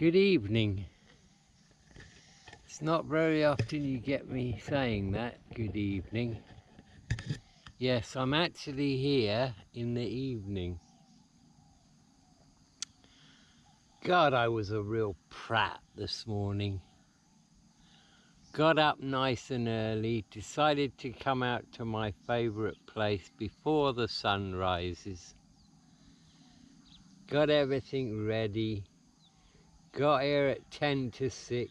Good evening. It's not very often you get me saying that, good evening. Yes, I'm actually here in the evening. God, I was a real prat this morning. Got up nice and early, decided to come out to my favourite place before the sun rises. Got everything ready. Got here at 10 to 6.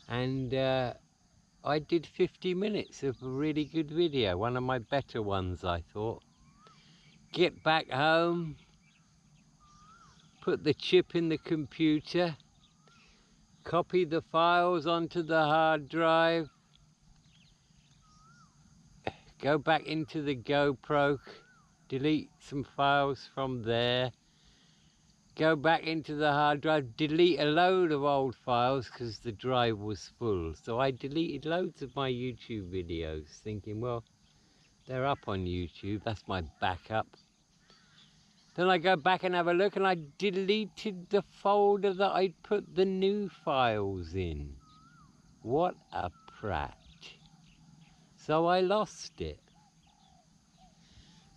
And I did 50 minutes of a really good video, one of my better ones, I thought. Get back home, put the chip in the computer, copy the files onto the hard drive, go back into the GoPro, delete some files from there, go back into the hard drive, delete a load of old files because the drive was full. So I deleted loads of my YouTube videos thinking, well, they're up on YouTube, that's my backup. Then I go back and have a look and I deleted the folder that I'd put the new files in. What a prat. So I lost it.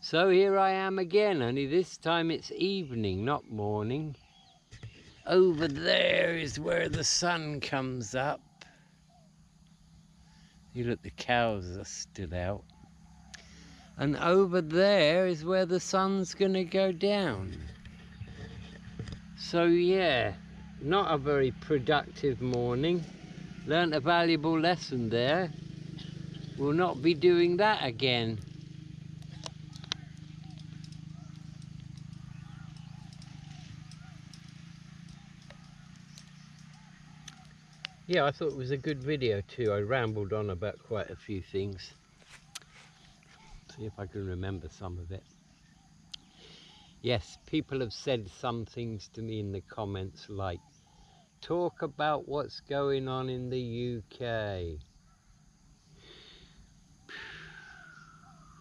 So here I am again, only this time it's evening, not morning. Over there is where the sun comes up. You look, the cows are still out. And over there is where the sun's gonna go down. So yeah, not a very productive morning. Learnt a valuable lesson there. Will not be doing that again. Yeah, I thought it was a good video too. I rambled on about quite a few things. See if I can remember some of it. Yes, people have said some things to me in the comments like, talk about what's going on in the UK.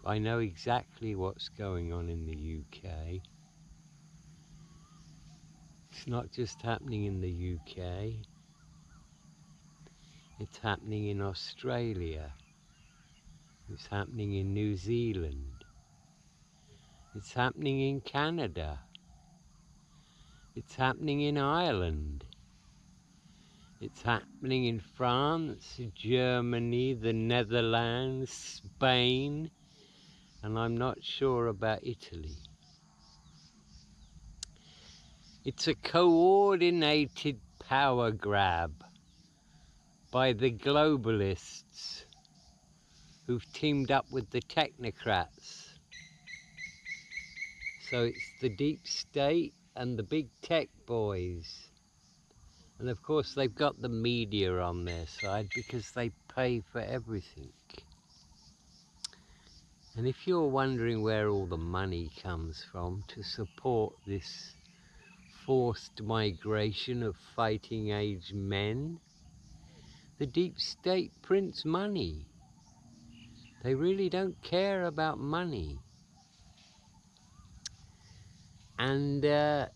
I know exactly what's going on in the UK. It's not just happening in the UK. It's happening in Australia. It's happening in New Zealand. It's happening in Canada. It's happening in Ireland. It's happening in France, Germany, the Netherlands, Spain, and I'm not sure about Italy. It's a coordinated power grab by the globalists who've teamed up with the technocrats. So it's the deep state and the big tech boys. And of course they've got the media on their side because they pay for everything. And if you're wondering where all the money comes from to support this forced migration of fighting age men, the deep state prints money. They really don't care about money. And the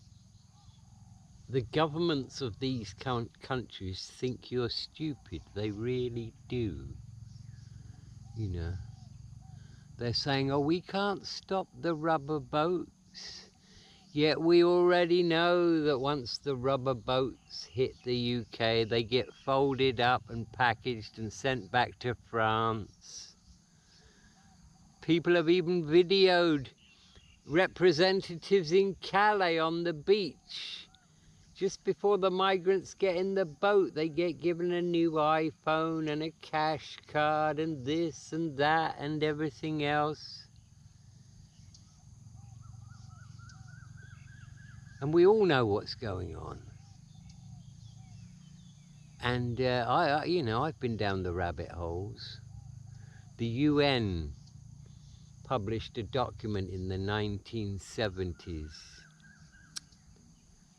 governments of these countries think you're stupid. They really do. You know, they're saying, oh, we can't stop the rubber boats. Yet we already know that once the rubber boats hit the UK, they get folded up and packaged and sent back to France. People have even videoed representatives in Calais on the beach. Just before the migrants get in the boat, they get given a new iPhone and a cash card and this and that and everything else. And we all know what's going on. And you know, I've been down the rabbit holes. The UN published a document in the 1970s.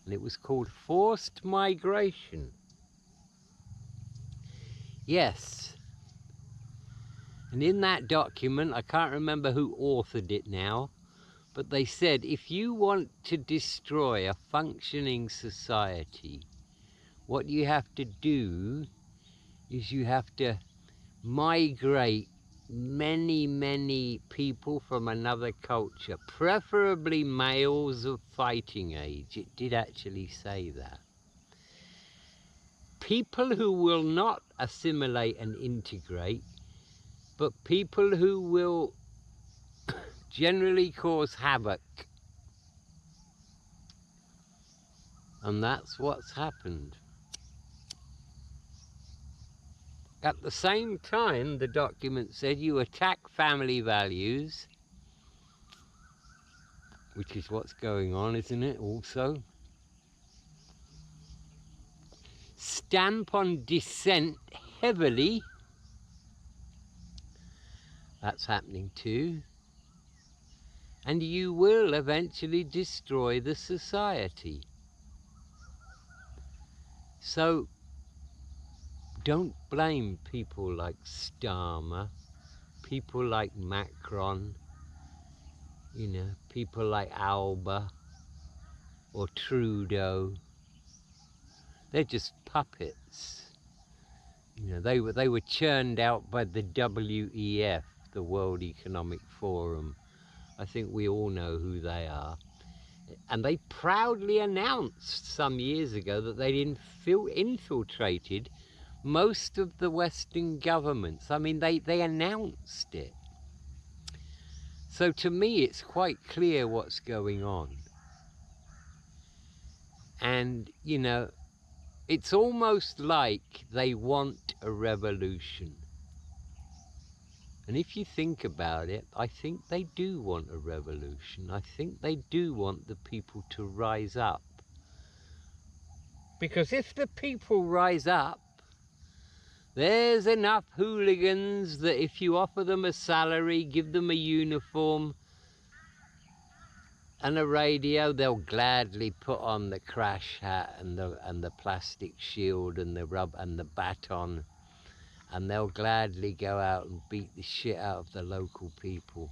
And it was called Forced Migration. Yes. And in that document, I can't remember who authored it now, But they said, if you want to destroy a functioning society, what you have to do is you have to migrate many people from another culture, preferably males of fighting age. It did actually say that. People who will not assimilate and integrate, but people who will generally cause havoc. And that's what's happened. At the same time, the document said you attack family values, which is what's going on, isn't it, also? Stamp on dissent heavily. That's happening too. And you will eventually destroy the society. So don't blame people like Starmer, people like Macron, you know, people like Alba or Trudeau. They're just puppets. You know, they were churned out by the WEF, the World Economic Forum. I think we all know who they are. And they proudly announced some years ago that they'd infiltrated most of the Western governments. I mean, they announced it. So to me, it's quite clear what's going on. And, you know, it's almost like they want a revolution. And if you think about it, I think they do want a revolution. I think they do want the people to rise up. Because if the people rise up, there's enough hooligans that if you offer them a salary, give them a uniform and a radio, they'll gladly put on the crash hat and the plastic shield and the baton. And they'll gladly go out and beat the shit out of the local people.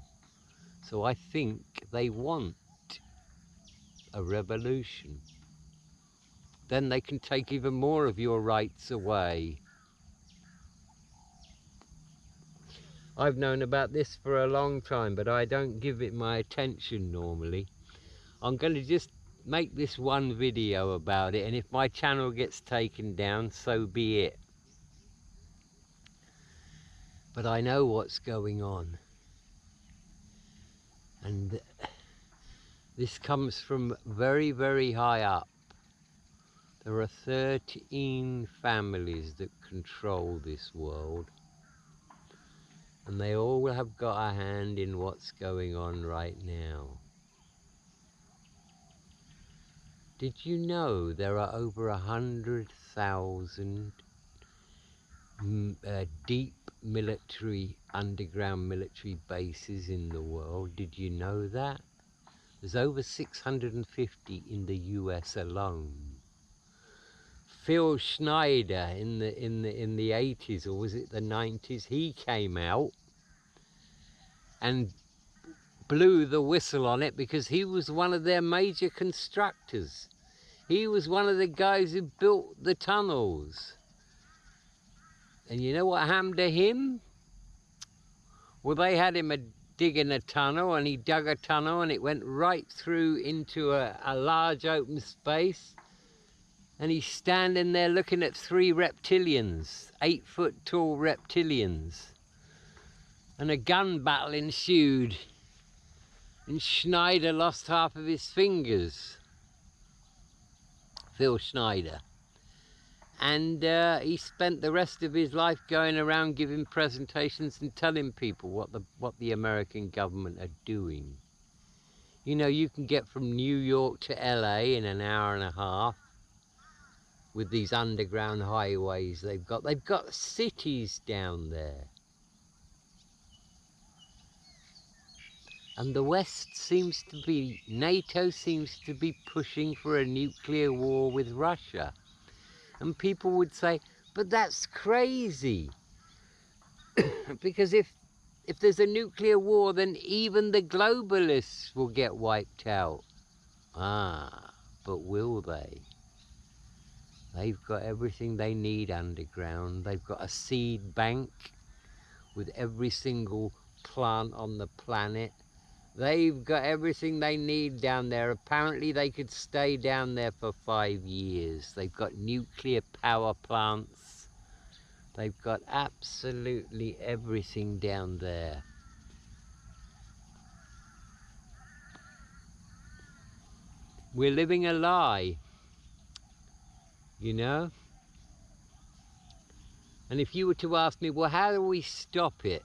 So I think they want a revolution. Then they can take even more of your rights away. I've known about this for a long time, but I don't give it my attention normally. I'm going to just make this one video about it, and if my channel gets taken down, so be it. But I know what's going on. And this comes from very high up. There are 13 families that control this world. And they all have got a hand in what's going on right now. Did you know there are over 100,000 deep military, underground military bases in the world? Did you know that? There's over 650 in the US alone. Phil Schneider in the 80s, or was it the 90s, he came out and blew the whistle on it because he was one of their major constructors. He was one of the guys who built the tunnels. And you know what happened to him? Well, they had him digging a tunnel, and he dug a tunnel and it went right through into a large open space. And he's standing there looking at 3 reptilians, 8-foot tall reptilians. And a gun battle ensued. And Schneider lost half of his fingers. Phil Schneider. And he spent the rest of his life going around giving presentations and telling people what the American government are doing. You know, you can get from New York to LA in an hour and a half with these underground highways they've got. They've got cities down there. And the West seems to be, NATO seems to be pushing for a nuclear war with Russia. And people would say, but that's crazy. Because if if there's a nuclear war, then even the globalists will get wiped out. Ah, but will they? They've got everything they need underground. They've got a seed bank with every single plant on the planet. They've got everything they need down there. Apparently they could stay down there for 5 years. They've got nuclear power plants. They've got absolutely everything down there. We're living a lie, you know? And if you were to ask me, well, how do we stop it?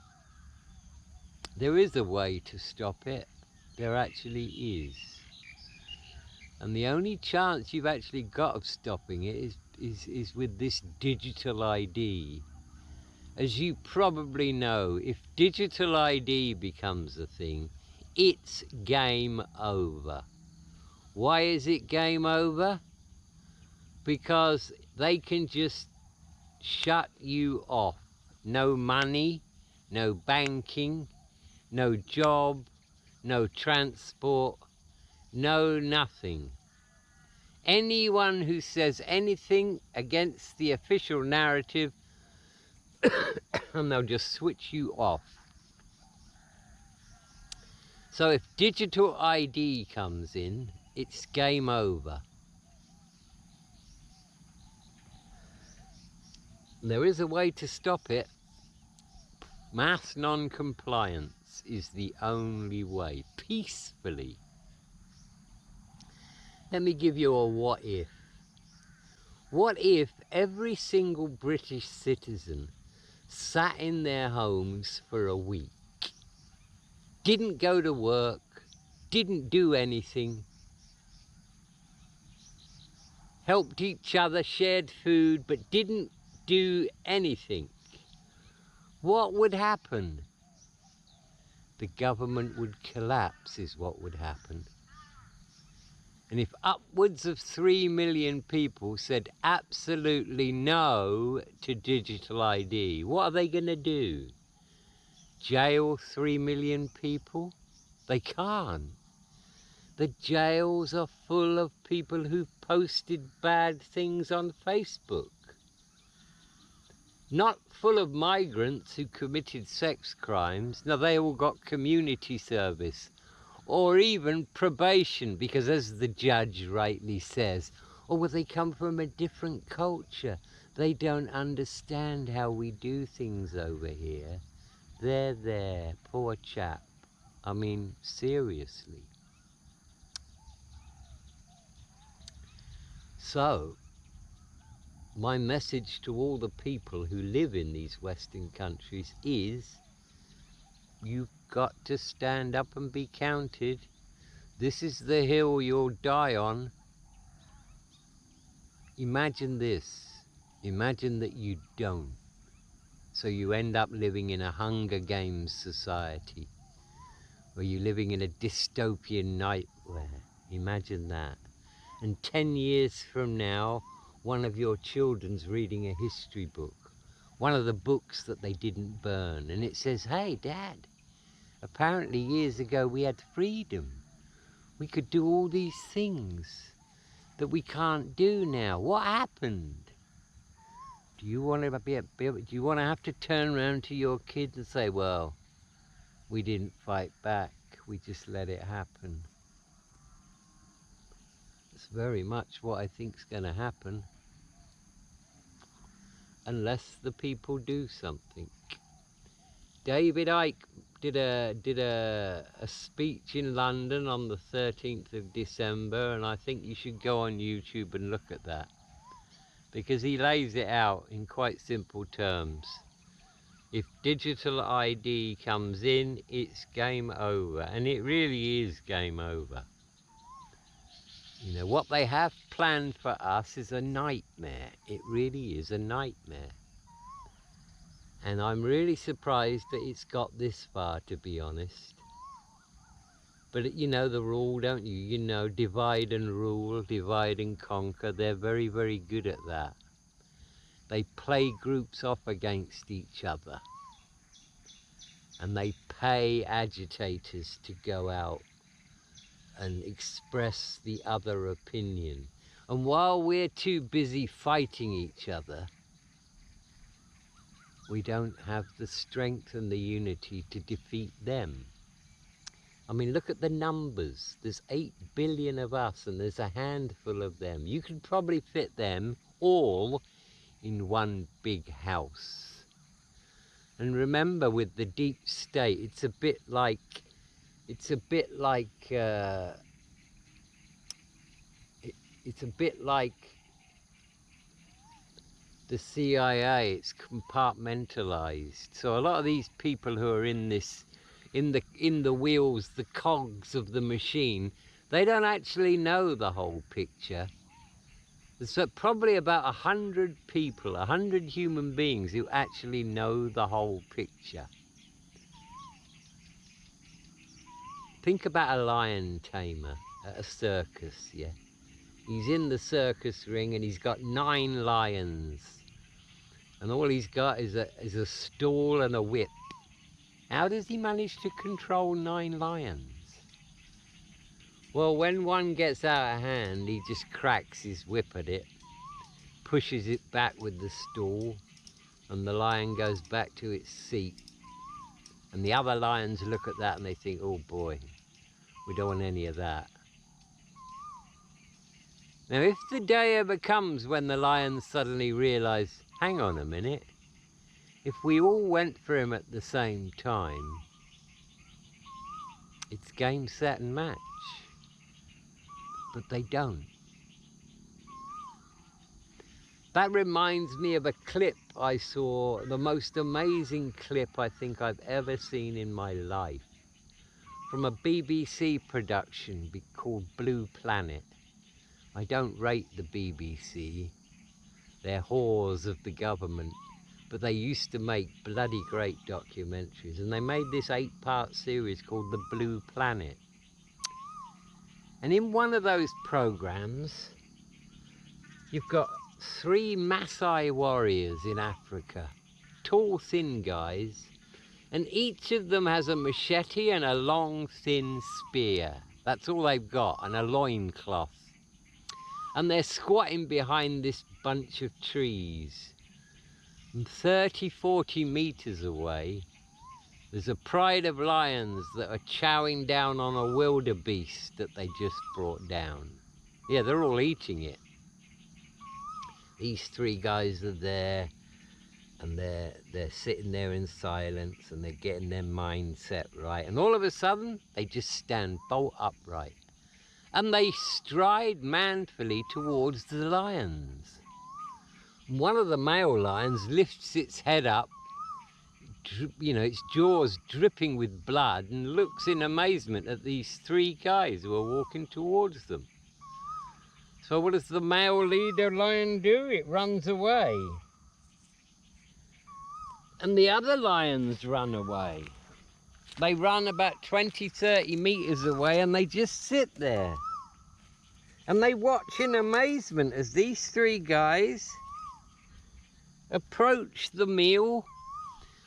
There is a way to stop it. There actually is. And the only chance you've actually got of stopping it is with this digital ID. As you probably know, if digital ID becomes a thing, it's game over. Why is it game over? Because they can just shut you off. No money, no banking, no job, no transport, no nothing. Anyone who says anything against the official narrative, and they'll just switch you off. So if digital ID comes in, it's game over. There is a way to stop it. Mass non-compliance is the only way, peacefully. Let me give you a what if. What if every single British citizen sat in their homes for a week, didn't go to work, didn't do anything, helped each other, shared food, but didn't do anything? What would happen? The government would collapse, is what would happen. And if upwards of 3 million people said absolutely no to digital ID, what are they going to do? Jail 3 million people? They can't. The jails are full of people who've posted bad things on Facebook. Not full of migrants who committed sex crimes. No, they all got community service. Or even probation, because as the judge rightly says, oh, well, they come from a different culture. They don't understand how we do things over here. There, poor chap. I mean, seriously. So, my message to all the people who live in these Western countries is, you've got to stand up and be counted. This is the hill you'll die on. Imagine this. Imagine that you don't. So you end up living in a Hunger Games society, where you're living in a dystopian nightmare. Imagine that. And 10 years from now, one of your children's reading a history book, one of the books that they didn't burn, and it says, hey, Dad, apparently years ago we had freedom. We could do all these things that we can't do now. What happened? Do you want to have to turn around to your kids and say, well, we didn't fight back, we just let it happen? It's very much what I think's going to happen, unless the people do something. David Icke did a speech in London on the 13th of December, and I think you should go on YouTube and look at that, because he lays it out in quite simple terms. If digital ID comes in, it's game over, and it really is game over. You know, what they have planned for us is a nightmare. It really is a nightmare. And I'm really surprised that it's got this far, to be honest. But you know the rule, don't you? You know, divide and rule, divide and conquer. They're very, very good at that. They play groups off against each other. and they pay agitators to go out and express the other opinion. And while we're too busy fighting each other, we don't have the strength and the unity to defeat them. I mean, look at the numbers. There's 8 billion of us and there's a handful of them. You could probably fit them all in one big house. And remember, with the deep state, it's a bit like the CIA. It's compartmentalized. So a lot of these people who are in the wheels, the cogs of the machine, they don't actually know the whole picture. There's probably about 100 people, 100 human beings who actually know the whole picture. Think about a lion tamer at a circus, yeah? He's in the circus ring and he's got 9 lions. And all he's got is a stool and a whip. How does he manage to control 9 lions? Well, when one gets out of hand, he just cracks his whip at it, pushes it back with the stool, and the lion goes back to its seat. And the other lions look at that and they think, oh boy, we don't want any of that. Now, if the day ever comes when the lions suddenly realise, hang on a minute, if we all went for him at the same time, it's game, set and match. But they don't. That reminds me of a clip I saw, the most amazing clip I think I've ever seen in my life, from a BBC production called Blue Planet. I don't rate the BBC. They're whores of the government, but they used to make bloody great documentaries, and they made this 8-part series called The Blue Planet. And in one of those programs, you've got 3 Maasai warriors in Africa, tall, thin guys, and each of them has a machete and a long, thin spear. That's all they've got, and a loincloth. And they're squatting behind this bunch of trees. And 30, 40 meters away, there's a pride of lions that are chowing down on a wildebeest that they just brought down. Yeah, they're all eating it. These 3 guys are there, and they're sitting there in silence, and they're getting their mindset right. And all of a sudden, they just stand bolt upright. And they stride manfully towards the lions. One of the male lions lifts its head up, you know, its jaws dripping with blood, and looks in amazement at these 3 guys who are walking towards them. So what does the male leader lion do? It runs away. And the other lions run away. They run about 20, 30 meters away, and they just sit there. And they watch in amazement as these 3 guys approach the meal.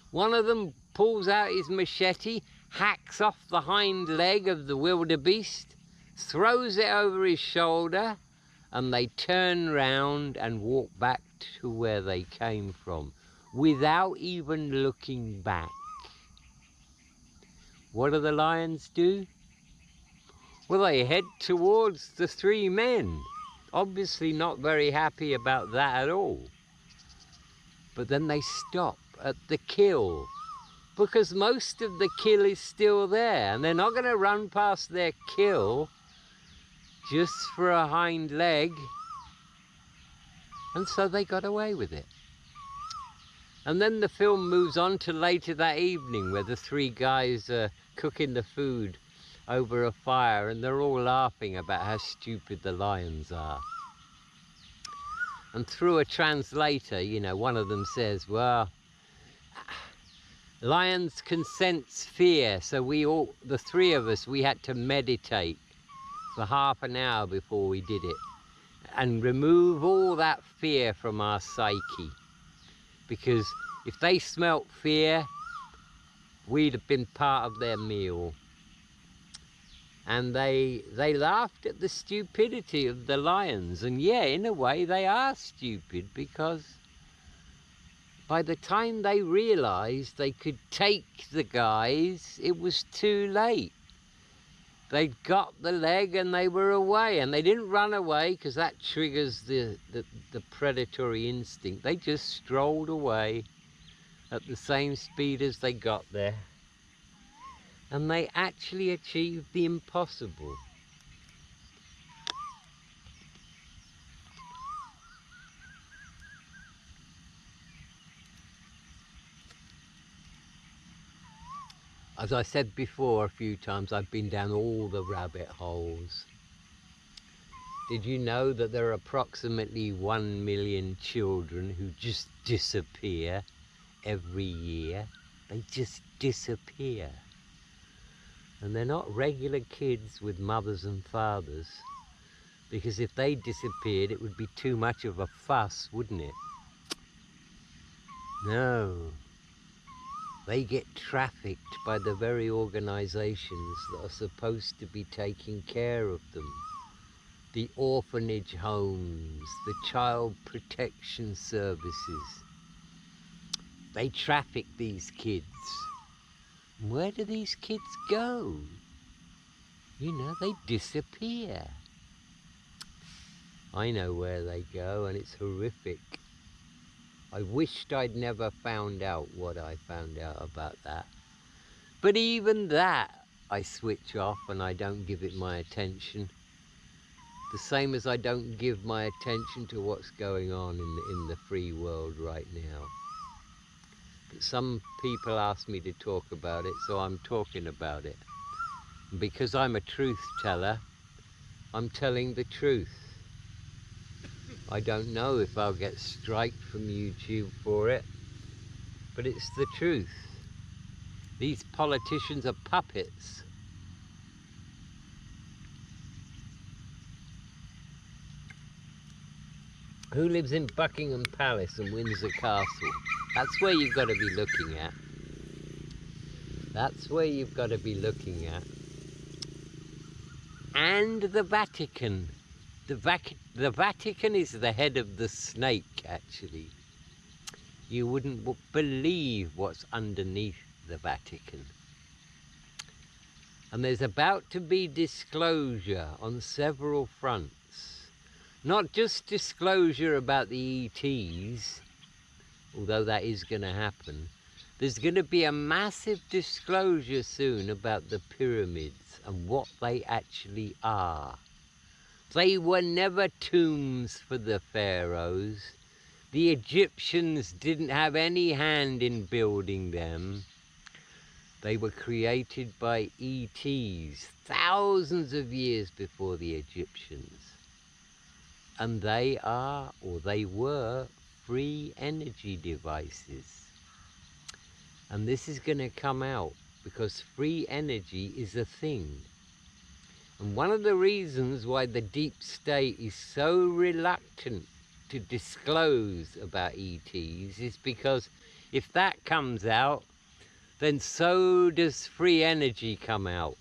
One of them pulls out his machete, hacks off the hind leg of the wildebeest, throws it over his shoulder, and they turn round and walk back to where they came from without even looking back. What do the lions do? Well, they head towards the 3 men. Obviously not very happy about that at all. But then they stop at the kill, because most of the kill is still there, and they're not going to run past their kill just for a hind leg. And so they got away with it. And then the film moves on to later that evening, where the 3 guys are cooking the food over a fire, and they're all laughing about how stupid the lions are. And through a translator, you know, one of them says, well, lions can sense fear, so the 3 of us, we had to meditate for half an hour before we did it, and remove all that fear from our psyche. Because if they smelt fear, we'd have been part of their meal. And they laughed at the stupidity of the lions. And yeah, in a way they are stupid, because by the time they realised they could take the guys, it was too late. They'd got the leg and they were away. And they didn't run away, because that triggers the predatory instinct. They just strolled away at the same speed as they got there. And they actually achieved the impossible. As I said before a few times, I've been down all the rabbit holes. Did you know that there are approximately 1 million children who just disappear every year? They just disappear. And they're not regular kids with mothers and fathers, because if they disappeared, it would be too much of a fuss, wouldn't it? No. They get trafficked by the very organisations that are supposed to be taking care of them. The orphanage homes, the child protection services. They traffic these kids. Where do these kids go? You know, they disappear. I know where they go, and it's horrific. I wished I'd never found out what I found out about that. But even that, I switch off and I don't give it my attention. The same as I don't give my attention to what's going on in the free world right now. But some people ask me to talk about it, so I'm talking about it. And because I'm a truth teller, I'm telling the truth. I don't know if I'll get striked from YouTube for it, but it's the truth. These politicians are puppets. Who lives in Buckingham Palace and Windsor Castle? That's where you've got to be looking at. That's where you've got to be looking at. And the Vatican. The Vatican is the head of the snake, actually. You wouldn't believe what's underneath the Vatican. And there's about to be disclosure on several fronts. Not just disclosure about the ETs, although that is going to happen. There's going to be a massive disclosure soon about the pyramids and what they actually are. They were never tombs for the pharaohs. The Egyptians didn't have any hand in building them. They were created by ETs thousands of years before the Egyptians. And they are, or they were, free energy devices. And this is going to come out because free energy is a thing. And one of the reasons why the deep state is so reluctant to disclose about ETs is because if that comes out, then so does free energy come out.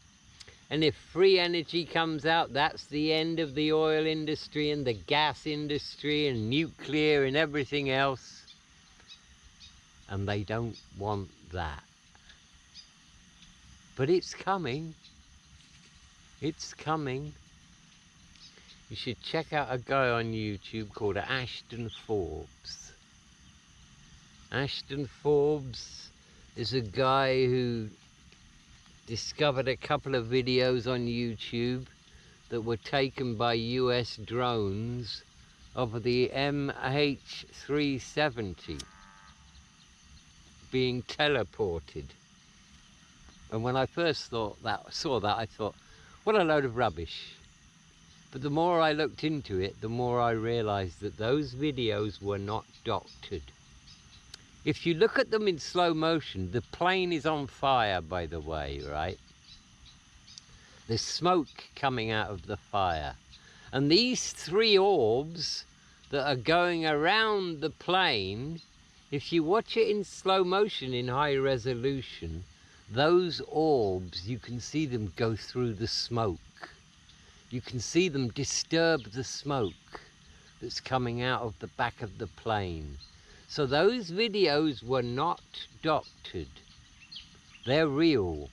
And if free energy comes out, that's the end of the oil industry and the gas industry and nuclear and everything else. And they don't want that. But it's coming. It's coming. You should check out a guy on YouTube called Ashton Forbes. Ashton Forbes is a guy who discovered a couple of videos on YouTube that were taken by US drones of the MH370 being teleported. And when I first saw that, I thought, what a load of rubbish. But the more I looked into it, the more I realized that those videos were not doctored. If you look at them in slow motion, the plane is on fire, by the way, right? There's smoke coming out of the fire. And these three orbs that are going around the plane, if you watch it in slow motion in high resolution, Those orbs, you can see them go through the smoke. You can see them disturb the smoke that's coming out of the back of the plane. So those videos were not doctored. They're real.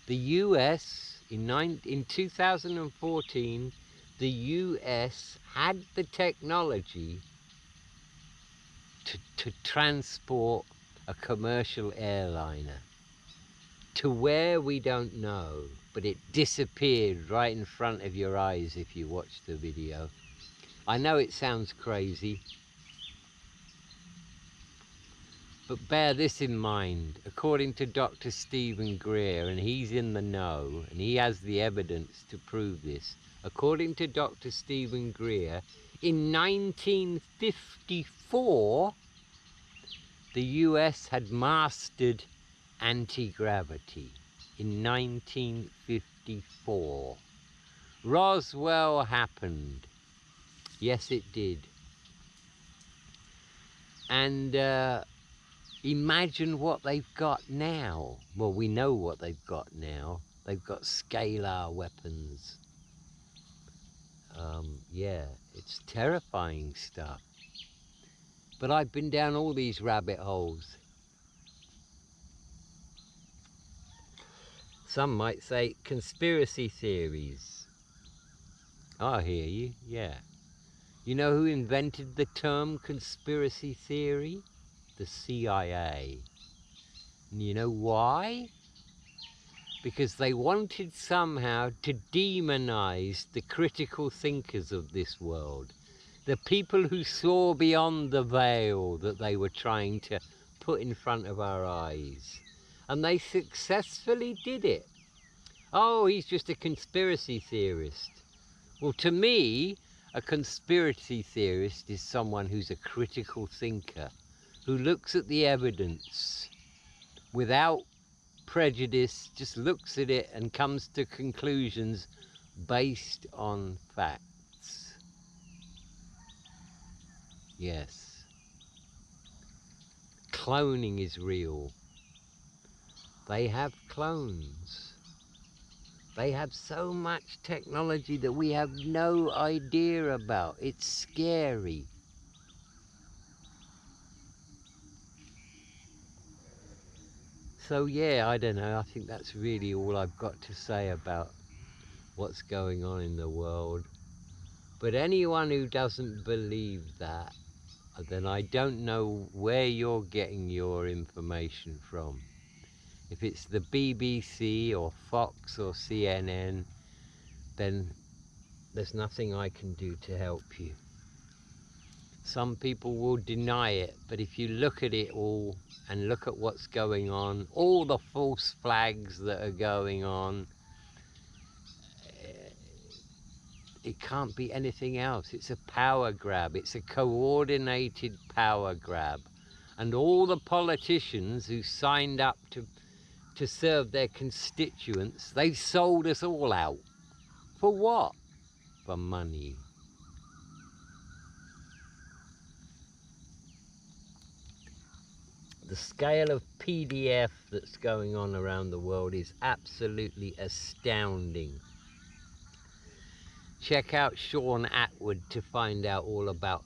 The US, in 2014, the US had the technology to transport a commercial airliner to where we don't know, but it disappeared right in front of your eyes if you watch the video. I know it sounds crazy, but bear this in mind. According to Dr. Stephen Greer, and he's in the know, and he has the evidence to prove this. According to Dr. Stephen Greer, in 1954, the US had mastered anti-gravity. In 1954. Roswell happened. Yes, it did. And imagine what they've got now. Well, we know what they've got now. They've got scalar weapons. Yeah, it's terrifying stuff. But I've been down all these rabbit holes. Some might say conspiracy theories. I hear you, yeah. You know who invented the term conspiracy theory? The CIA. And you know why? Because they wanted somehow to demonize the critical thinkers of this world. The people who saw beyond the veil that they were trying to put in front of our eyes. And they successfully did it. Oh, he's just a conspiracy theorist. Well, to me, a conspiracy theorist is someone who's a critical thinker, who looks at the evidence without prejudice, just looks at it and comes to conclusions based on facts. Yes. Cloning is real. They have clones. They have so much technology that we have no idea about. It's scary. So yeah, I don't know, I think that's really all I've got to say about what's going on in the world. But anyone who doesn't believe that, then I don't know where you're getting your information from. If it's the BBC or Fox or CNN, then there's nothing I can do to help you. Some people will deny it, but if you look at it all and look at what's going on, all the false flags that are going on, it can't be anything else. It's a power grab. It's a coordinated power grab. And all the politicians who signed up to serve their constituents, they've sold us all out. For what? For money. The scale of PDF that's going on around the world is absolutely astounding. Check out Sean Atwood to find out all about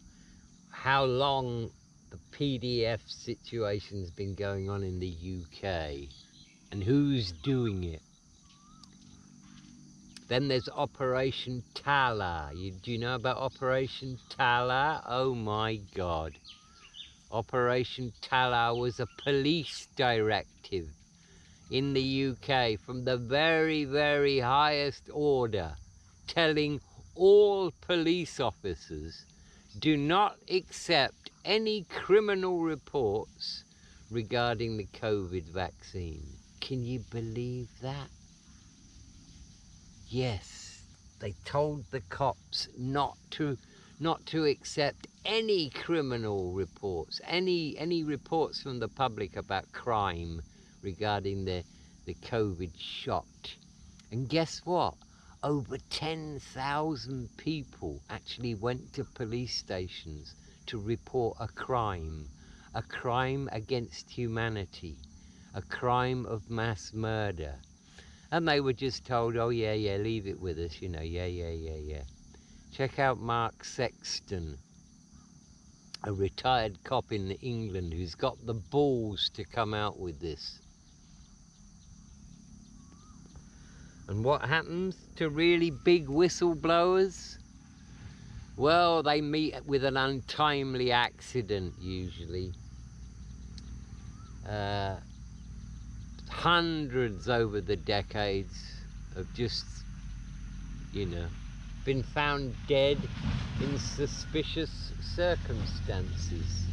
how long the PDF situation's been going on in the UK and who's doing it. Then there's Operation Tala. Do you know about Operation Tala? Oh my God. Operation Tala was a police directive in the UK from the very, very highest order, telling all police officers, do not accept any criminal reports regarding the COVID vaccine. Can you believe that? Yes, they told the cops not to accept any criminal reports, any reports from the public about crime regarding the COVID shot. And guess what? Over 10,000 people actually went to police stations to report a crime against humanity, a crime of mass murder. And they were just told, oh yeah, yeah, leave it with us, you know, yeah, yeah, yeah, yeah. Check out Mark Sexton, a retired cop in England who's got the balls to come out with this. And what happens to really big whistleblowers? Well, they meet with an untimely accident usually. Hundreds over the decades have just, you know, been found dead in suspicious circumstances.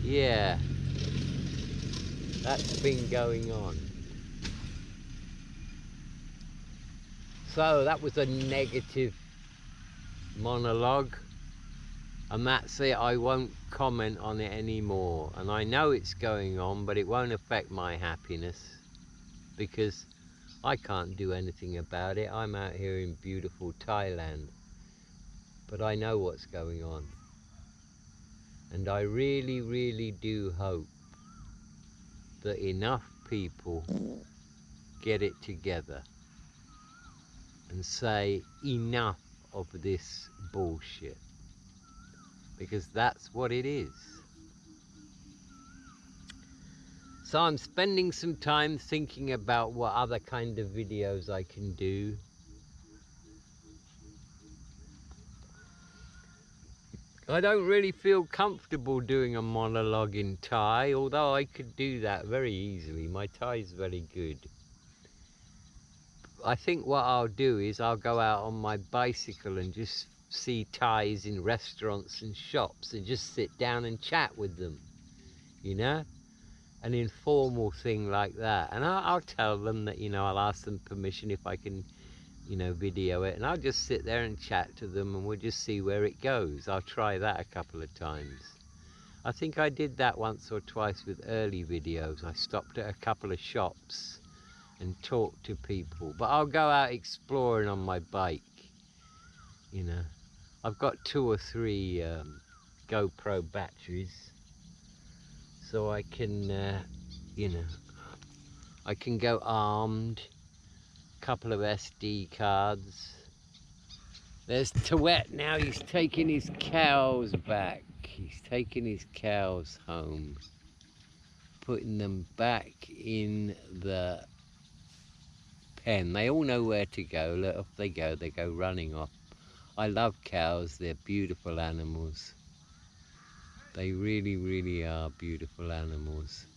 Yeah, that's been going on. So that was a negative monologue, and that's it. I won't comment on it anymore. And I know it's going on, but it won't affect my happiness because I can't do anything about it. I'm out here in beautiful Thailand, but I know what's going on. And I really, really do hope that enough people get it together and say enough of this bullshit, because that's what it is. So I'm spending some time thinking about what other kind of videos I can do. I don't really feel comfortable doing a monologue in Thai, although I could do that very easily. My Thai is very good. I think what I'll do is I'll go out on my bicycle and just see Thais in restaurants and shops and just sit down and chat with them, you know? An informal thing like that. And I'll tell them that, you know, I'll ask them permission if I can, you know, video it. And I'll just sit there and chat to them and we'll just see where it goes. I'll try that a couple of times. I think I did that once or twice with early videos. I stopped at a couple of shops and talk to people, but I'll go out exploring on my bike, you know. I've got 2 or 3 GoPro batteries, so I can, you know, I can go armed, couple of SD cards. There's Tawet now, he's taking his cows back. He's taking his cows home, putting them back in the pen. They all know where to go. Look, off they go running off. I love cows, they're beautiful animals. They really, really are beautiful animals.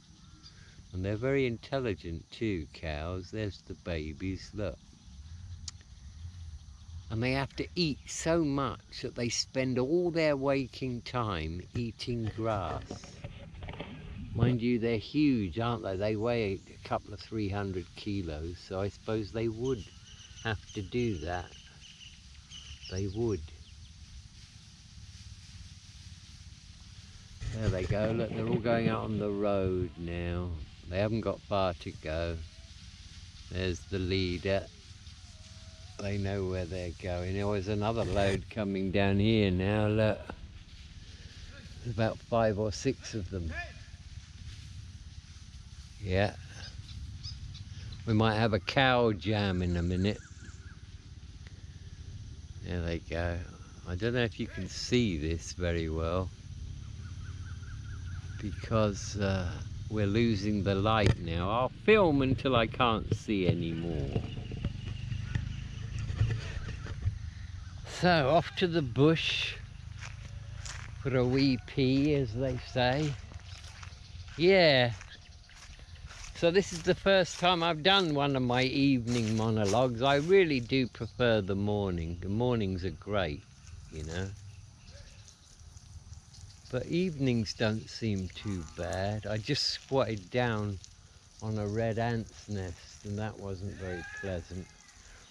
And they're very intelligent too, cows. There's the babies, look. And they have to eat so much that they spend all their waking time eating grass. Mind you, they're huge, aren't they? They weigh a couple of 300 kilos, so I suppose they would have to do that. They would. There they go, look, they're all going out on the road now. They haven't got far to go. There's the leader. They know where they're going. There was another load coming down here now, look. There's about 5 or 6 of them. Yeah. We might have a cow jam in a minute. There they go. I don't know if you can see this very well, because we're losing the light now. I'll film until I can't see anymore. So off to the bush for a wee pee, as they say. Yeah. So this is the first time I've done one of my evening monologues. I really do prefer the morning. The mornings are great, you know. But evenings don't seem too bad. I just squatted down on a red ant's nest and that wasn't very pleasant.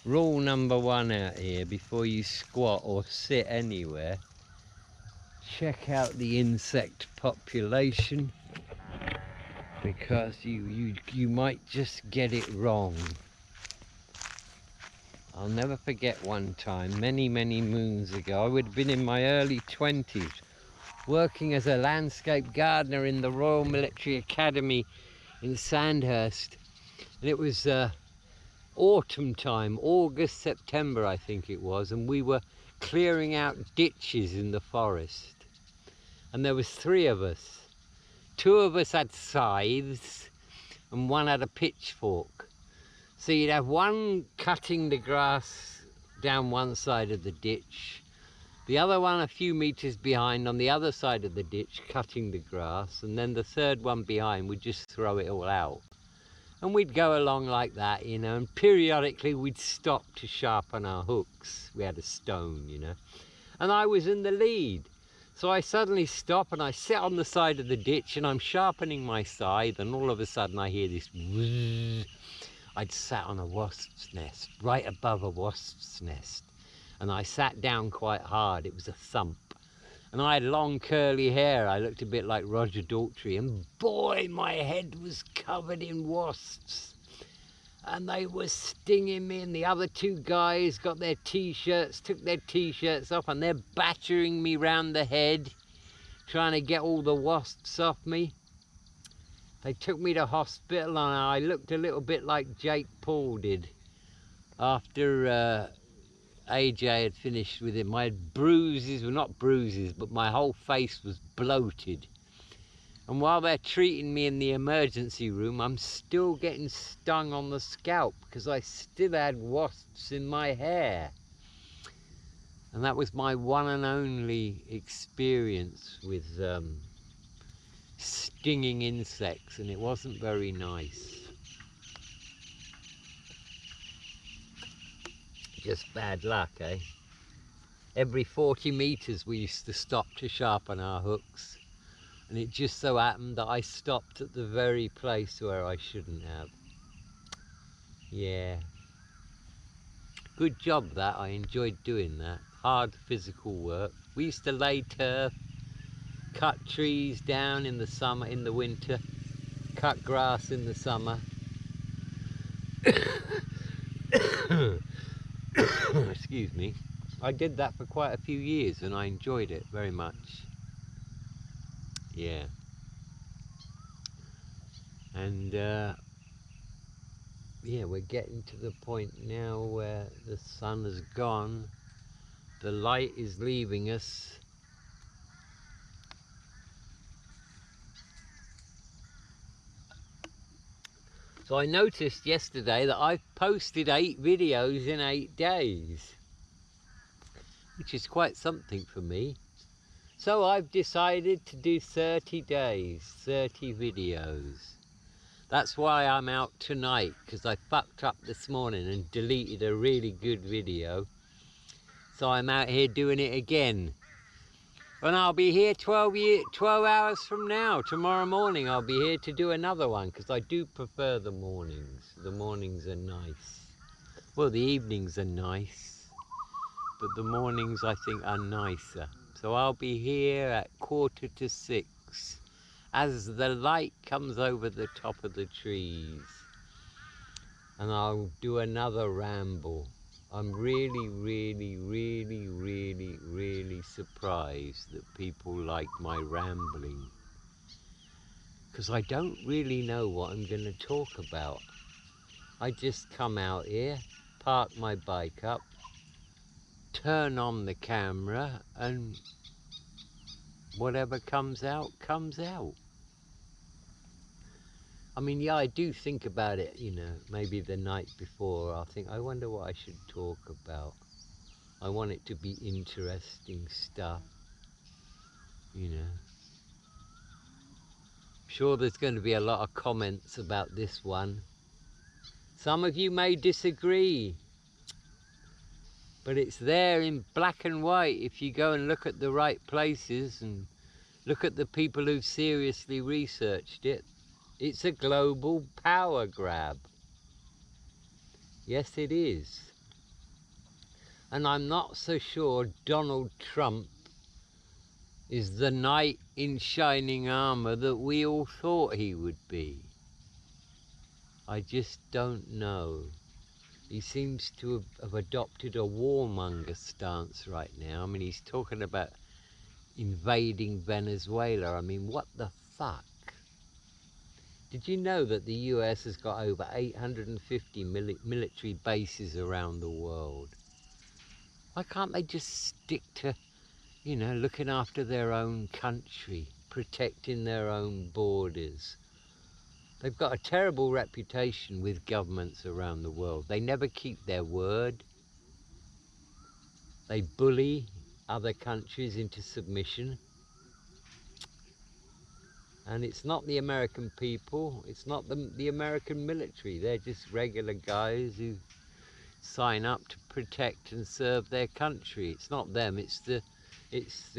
Rule number 1 out here, before you squat or sit anywhere, check out the insect population, because you might just get it wrong. I'll never forget one time, many moons ago, I would have been in my early 20s, working as a landscape gardener in the Royal Military Academy in Sandhurst, and it was autumn time, August, September I think it was, and we were clearing out ditches in the forest, and there was 3 of us. 2 of us had scythes and 1 had a pitchfork. So you'd have one cutting the grass down one side of the ditch, the other one a few meters behind on the other side of the ditch cutting the grass, and then the 3rd one behind would just throw it all out. And we'd go along like that, you know, and periodically we'd stop to sharpen our hooks. We had a stone, you know, and I was in the lead. So I suddenly stop and I sit on the side of the ditch and I'm sharpening my scythe, and all of a sudden I hear this whizz. I'd sat on a wasp's nest, right above a wasp's nest, and I sat down quite hard. It was a thump. And I had long curly hair. I looked a bit like Roger Daltrey, and boy, my head was covered in wasps. And they were stinging me, and the other 2 guys got their t-shirts, took their t-shirts off, and they're battering me round the head, trying to get all the wasps off me. They took me to hospital, and I looked a little bit like Jake Paul did after AJ had finished with him. I had bruises, well not bruises, but my whole face was bloated. And while they're treating me in the emergency room, I'm still getting stung on the scalp because I still had wasps in my hair. And that was my one and only experience with stinging insects, and it wasn't very nice. Just bad luck, eh? Every 40 meters we used to stop to sharpen our hooks, and it just so happened that I stopped at the very place where I shouldn't have. Yeah. Good job that. I enjoyed doing that. Hard physical work. We used to lay turf, cut trees down in the summer, in the winter, cut grass in the summer. Excuse me. I did that for quite a few years and I enjoyed it very much. Yeah. And yeah, we're getting to the point now where the sun has gone, the light is leaving us. So I noticed yesterday that I've posted 8 videos in 8 days, which is quite something for me. So I've decided to do 30 days, 30 videos. That's why I'm out tonight, because I fucked up this morning and deleted a really good video. So I'm out here doing it again. And I'll be here 12 hours from now. Tomorrow morning I'll be here to do another one, because I do prefer the mornings. The mornings are nice. Well, the evenings are nice, but the mornings I think are nicer. So I'll be here at 5:45 as the light comes over the top of the trees. And I'll do another ramble. I'm really, really, really, really, really surprised that people like my rambling, because I don't really know what I'm going to talk about. I just come out here, park my bike up, turn on the camera, and whatever comes out, comes out. I mean, yeah, I do think about it, you know, maybe the night before, I'll think, I wonder what I should talk about. I want it to be interesting stuff, you know. I'm sure there's going to be a lot of comments about this one. Some of you may disagree, but it's there in black and white if you go and look at the right places and look at the people who've seriously researched it. It's a global power grab. Yes, it is. And I'm not so sure Donald Trump is the knight in shining armor that we all thought he would be. I just don't know. He seems to have adopted a warmonger stance right now. I mean, he's talking about invading Venezuela. I mean, what the fuck? Did you know that the US has got over 850 military bases around the world? Why can't they just stick to, you know, looking after their own country, protecting their own borders? They've got a terrible reputation with governments around the world. They never keep their word. They bully other countries into submission. And it's not the American people, it's not the American military. They're just regular guys who sign up to protect and serve their country. It's not them, it's the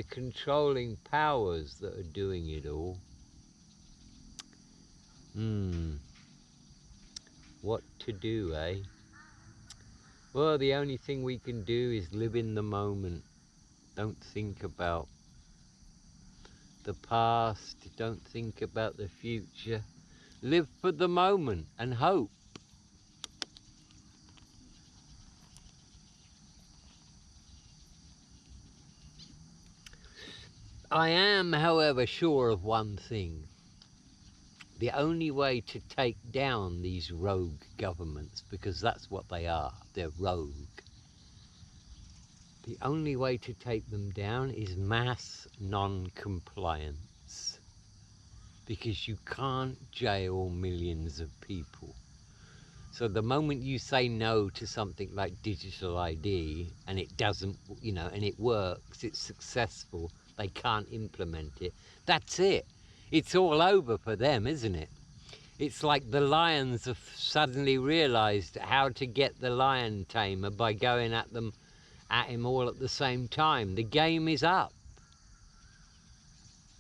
controlling powers that are doing it all. What to do, eh? Well, the only thing we can do is live in the moment. Don't think about the past, don't think about the future. Live for the moment and hope. I am, however, sure of one thing. The only way to take down these rogue governments, because that's what they are, they're rogue. The only way to take them down is mass non-compliance. Because you can't jail millions of people. So the moment you say no to something like digital ID, and it doesn't, you know, and it works, it's successful, they can't implement it, that's it. It's all over for them, isn't it? It's like the lions have suddenly realized how to get the lion tamer by going at him all at the same time. The game is up.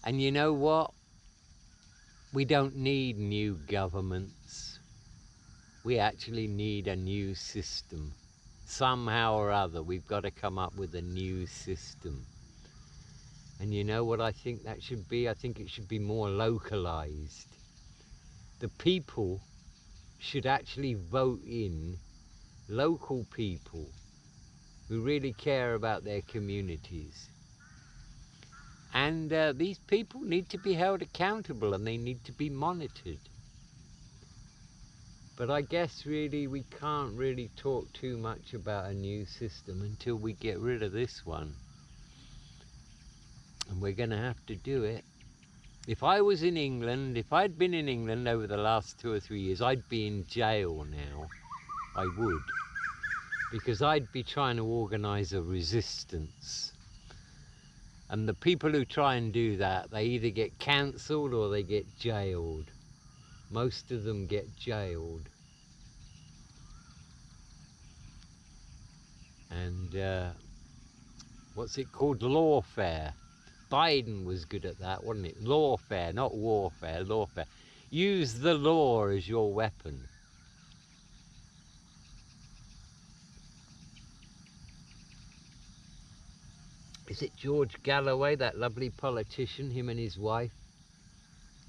And you know what? We don't need new governments. We actually need a new system. Somehow or other, we've got to come up with a new system. And you know what I think that should be? I think it should be more localized. The people should actually vote in local people who really care about their communities. And these people need to be held accountable and they need to be monitored. But I guess really we can't really talk too much about a new system until we get rid of this one. And we're going to have to do it. If I was in England, if I'd been in England over the last 2 or 3 years, I'd be in jail now. I would. Because I'd be trying to organise a resistance. And the people who try and do that, they either get cancelled or they get jailed. Most of them get jailed. And what's it called? Lawfare. Biden was good at that, wasn't it? Lawfare, not warfare, lawfare. Use the law as your weapon. Is it George Galloway, that lovely politician, him and his wife,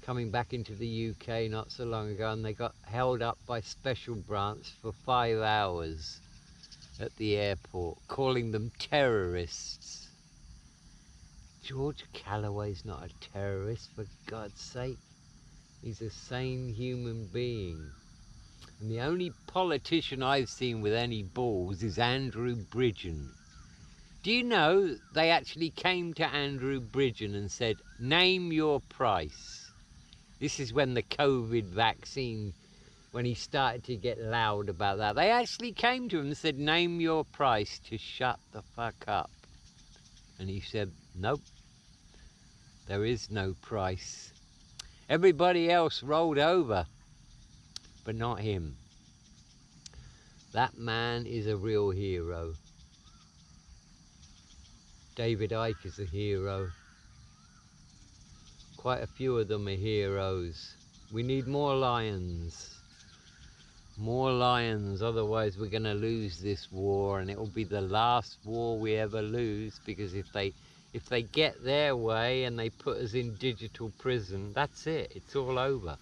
coming back into the UK not so long ago, and they got held up by special branch for 5 hours at the airport, calling them terrorists. George Galloway's not a terrorist, for God's sake. He's a sane human being. And the only politician I've seen with any balls is Andrew Bridgen. Do you know they actually came to Andrew Bridgen and said, name your price. This is when the COVID vaccine, when he started to get loud about that. They actually came to him and said, name your price to shut the fuck up. And he said, nope, there is no price. Everybody else rolled over, but not him. That man is a real hero. David Icke is a hero. Quite a few of them are heroes. We need more lions. More lions, otherwise we're going to lose this war, and it will be the last war we ever lose, because if they get their way and they put us in digital prison, that's it, it's all over.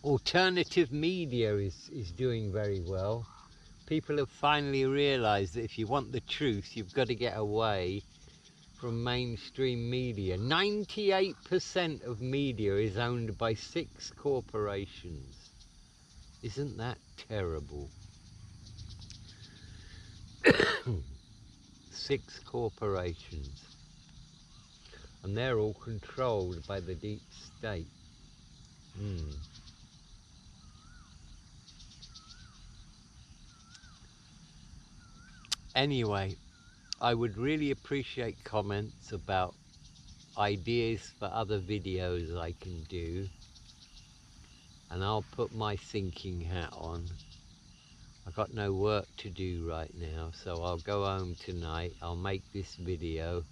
Alternative media is doing very well. People have finally realised that if you want the truth, you've got to get away from mainstream media. 98% of media is owned by 6 corporations. Isn't that terrible? 6 corporations. And they're all controlled by the deep state. Anyway, I would really appreciate comments about ideas for other videos I can do, and I'll put my thinking hat on. I've got no work to do right now, so I'll go home tonight, I'll make this video,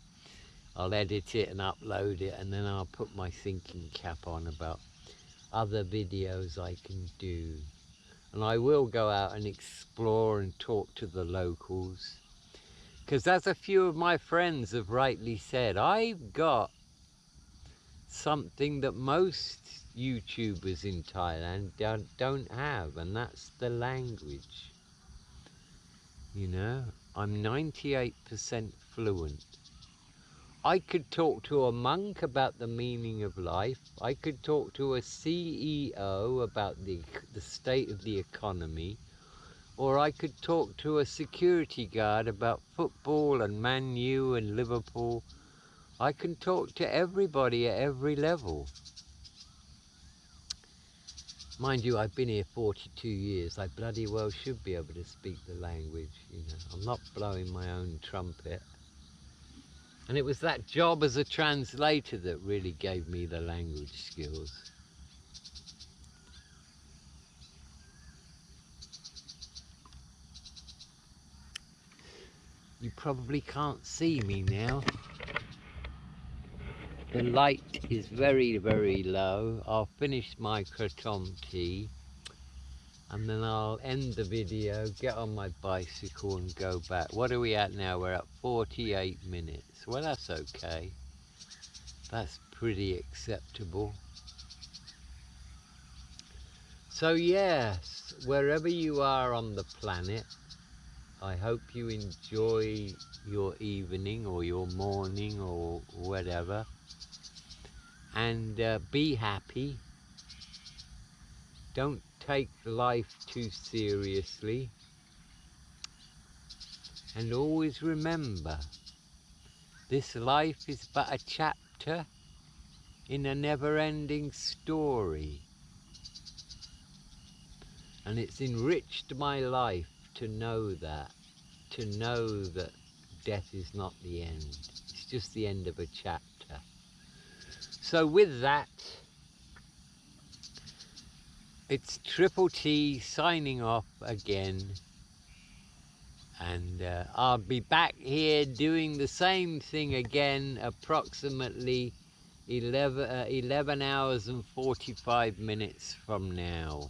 I'll edit it and upload it, and then I'll put my thinking cap on about other videos I can do. And I will go out and explore and talk to the locals, because as a few of my friends have rightly said, I've got something that most YouTubers in Thailand don't have, and that's the language. You know, I'm 98% fluent. I could talk to a monk about the meaning of life. I could talk to a CEO about the state of the economy. Or I could talk to a security guard about football and Man U and Liverpool. I can talk to everybody at every level. Mind you, I've been here 42 years. I bloody well should be able to speak the language, you know. I'm not blowing my own trumpet. And it was that job as a translator that really gave me the language skills. You probably can't see me now. The light is very, very low. I'll finish my kratom tea and then I'll end the video, get on my bicycle and go back. What are we at now? We're at 48 minutes. Well, that's okay. That's pretty acceptable. So yes, wherever you are on the planet, I hope you enjoy your evening or your morning or whatever. And be happy. Don't take life too seriously. And always remember, this life is but a chapter in a never-ending story. And it's enriched my life to know that death is not the end. It's just the end of a chapter. So with that, it's Triple T signing off again. And I'll be back here doing the same thing again approximately 11 hours and 45 minutes from now.